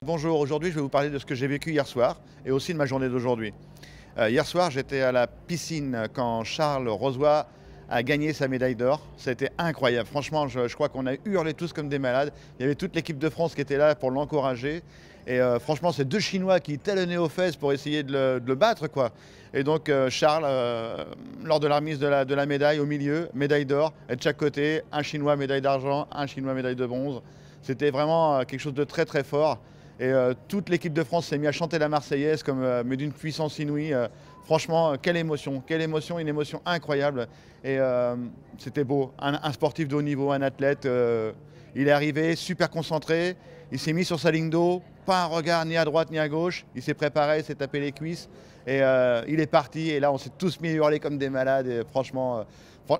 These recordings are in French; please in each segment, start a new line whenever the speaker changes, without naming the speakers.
Bonjour, aujourd'hui je vais vous parler de ce que j'ai vécu hier soir et aussi de ma journée d'aujourd'hui. Hier soir j'étais à la piscine quand Charles Rozoy a gagné sa médaille d'or. C'était incroyable, franchement je crois qu'on a hurlé tous comme des malades. Il y avait toute l'équipe de France qui était là pour l'encourager. Et franchement c'est deux Chinois qui talonnaient aux fesses pour essayer de le battre, quoi. Et donc Charles, lors de la remise de la médaille au milieu, médaille d'or, et de chaque côté, un Chinois médaille d'argent, un Chinois médaille de bronze. C'était vraiment quelque chose de très très fort. Et toute l'équipe de France s'est mise à chanter la Marseillaise, mais d'une puissance inouïe. Franchement, quelle émotion, une émotion incroyable. Et c'était beau. Un sportif de haut niveau, un athlète, il est arrivé super concentré, il s'est mis sur sa ligne d'eau, pas un regard ni à droite ni à gauche, il s'est préparé, il s'est tapé les cuisses, et il est parti. Et là, on s'est tous mis à hurler comme des malades. Et franchement,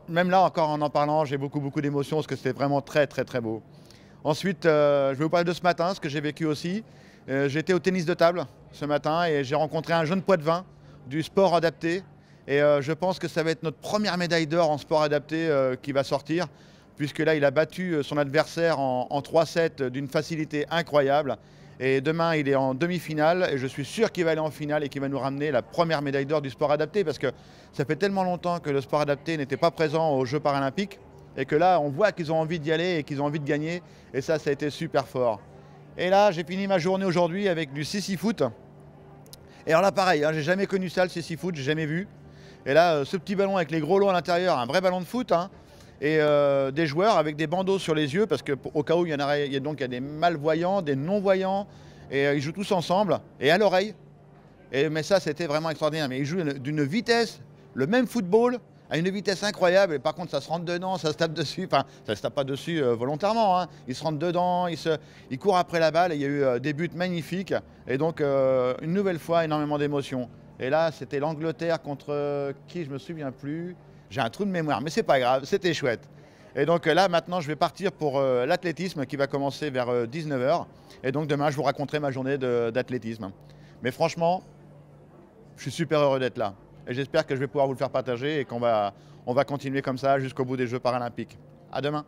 même là, encore en parlant, j'ai beaucoup d'émotions, parce que c'était vraiment très très beau. Ensuite, je vais vous parler de ce matin, ce que j'ai vécu aussi. J'étais au tennis de table ce matin et j'ai rencontré un jeune Poitevin du sport adapté. Et je pense que ça va être notre première médaille d'or en sport adapté qui va sortir, puisque là, il a battu son adversaire en 3-7 d'une facilité incroyable. Et demain, il est en demi-finale et je suis sûr qu'il va aller en finale et qu'il va nous ramener la première médaille d'or du sport adapté, parce que ça fait tellement longtemps que le sport adapté n'était pas présent aux Jeux paralympiques. Et que là, on voit qu'ils ont envie d'y aller et qu'ils ont envie de gagner. Et ça a été super fort. Et là, j'ai fini ma journée aujourd'hui avec du sissi-foot. Et alors là, pareil, hein, j'ai jamais connu ça, le sissi-foot, j'ai jamais vu. Et là, ce petit ballon avec les gros lots à l'intérieur, un vrai ballon de foot, hein, et des joueurs avec des bandeaux sur les yeux, parce qu'au cas où il y a des malvoyants, des non-voyants, et ils jouent tous ensemble, et à l'oreille. Mais ça, c'était vraiment extraordinaire. Mais ils jouent d'une vitesse, le même football, à une vitesse incroyable. Et par contre, ça se rentre dedans, ça se tape dessus. Enfin, ça se tape pas dessus volontairement, hein. Ils se rentrent dedans, ils courent après la balle. Et il y a eu des buts magnifiques. Et donc, une nouvelle fois, énormément d'émotions. Et là, c'était l'Angleterre contre qui, je me souviens plus. J'ai un trou de mémoire, mais c'est pas grave, c'était chouette. Et donc là, maintenant, je vais partir pour l'athlétisme qui va commencer vers 19 h. Et donc demain, je vous raconterai ma journée d'athlétisme. Mais franchement, je suis super heureux d'être là. Et j'espère que je vais pouvoir vous le faire partager et on va continuer comme ça jusqu'au bout des Jeux paralympiques. À demain.